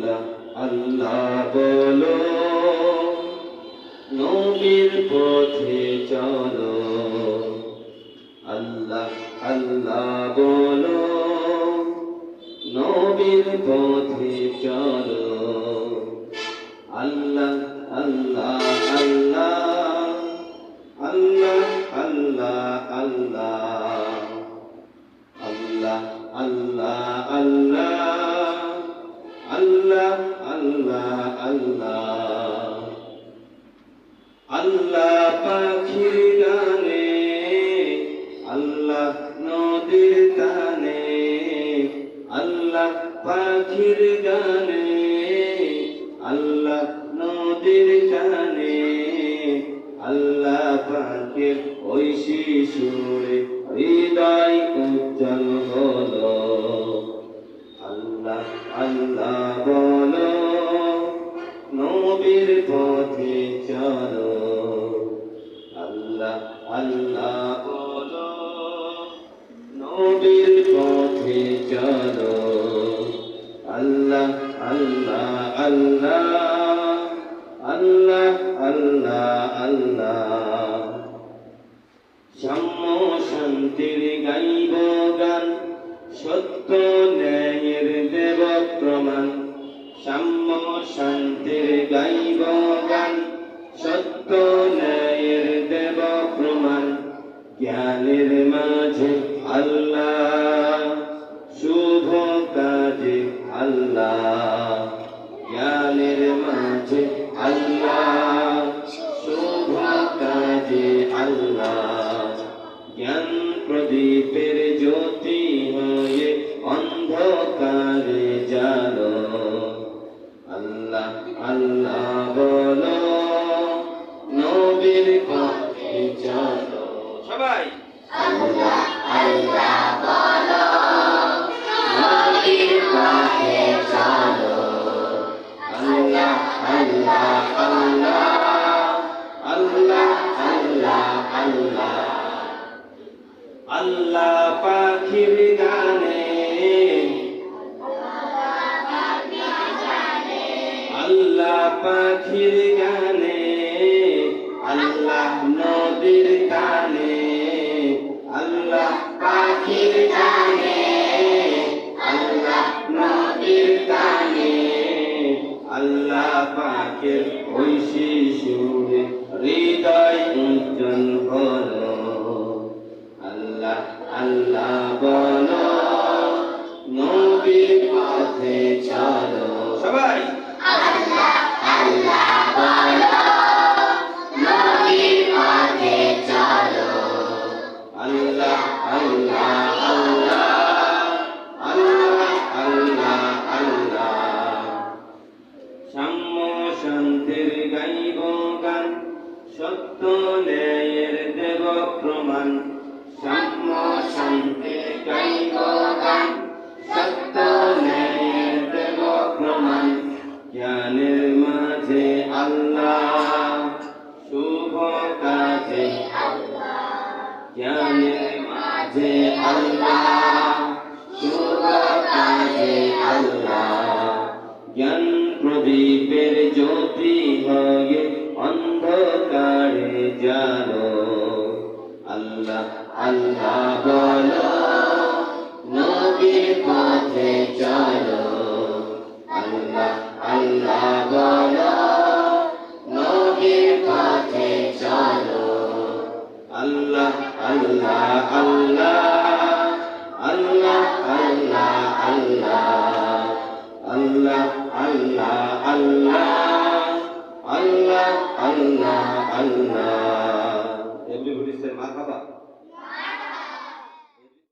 আল্লাহ আল্লাহ বলো, নবীর পথে চলো। আল্লাহ আল্লাহ বলো, নবীর পথে চলো। আল্লাহ আল্লাহ আল্লাহ আল্লাহ আল্লাহ আল্লাহ আল্লাহ আল্লাহ আল্লাহ আল্লাহ আল্লাহ আল্লাহ পাখির গানে, আল্লাহ নদীর তানে, আল্লাহ পাখির গানে, আল্লাহ নদীর টানে, আল্লাহ পাখির ঐশী সুরে হৃদয় উজ্জ্বল হলো। আল্লাহ আল্লাহ বলো, নবীর পথে চলো। আল্লাহ আল্লাহ বলো, নবীর পথে চলো। আল্লাহ আল্লাহ আল্লাহ আল্লাহ আল্লাহ আল্লাহ সাম্য শান্তির গাইব গান, সত্য ন্যায়ের দেব প্রমাণ। সাম্য শান্তির গাইব গান, সত্য ন্যায়ের দেব প্রমাণ। জ্ঞানের মাঝে আল্লাহ, শুভ কাজে আল্লাহ। জ্ঞানের মাঝে আল্লাহ, শুভ কাজে আল্লাহ। জ্ঞান প্রদীপের জ্যোতি হয়ে অন্ধকারে জালো। আল্লাহ আল্লাহ বলো, নবীর পথে চলো। সবাই আল্লাহ আল্লাহ বলো, নবীর পথে চলো। আল্লাহ আল্লাহ আল্লাহ আল্লাহ আল্লাহ আল্লাহ আল্লাহ পাখির গানে, আল্লাহ পাখির গানে, আল্লাহ নদীর টানে, আল্লাহ পাখির গানে, আল্লাহ নদীর টানে, আল্লাহ পাখির ঐশী সুরে হৃদয় উজ্জ্বল হলো। আল্লাহ আল্লাহ বলো, নবীর পথে চলো। সবাই আল্লাহ আল্লাহ বলো, নবীর পথে চলো। আল্লাহ আল্লাহ আল্লাহ আল্লাহ আল্লাহ আল্লাহ সাম্য শান্তির গাইব গান, সত্য ন্যায়ের দেব প্রমাণ। সাম্য শান্তির গাইব গান, সত্য ন্যায়ের দেব প্রমাণ। জ্ঞানের মাঝে আল্লাহ, শুভ কাজে আল্লাহ। জ্ঞানের মাঝে আল্লাহ, শুভ কাজে আল্লাহ। জ্ঞান প্রদীপের জ্যোতি হয়ে অন্ধকারে জালো। আল্লাহ আল্লাহ বলো, নবীর পথে চলো। আল্লাহ আল্লাহ বলো, নবীর পথে চলো। আল্লাহ আল্লাহ আল্লাহ আল্লাহ আল্লাহ আল্লাহ আল্লাহ আল্লাহ আল্লাহ আল্লাহ আল্লাহ আল্লাহ। এভরিবডি সে মারহাবা।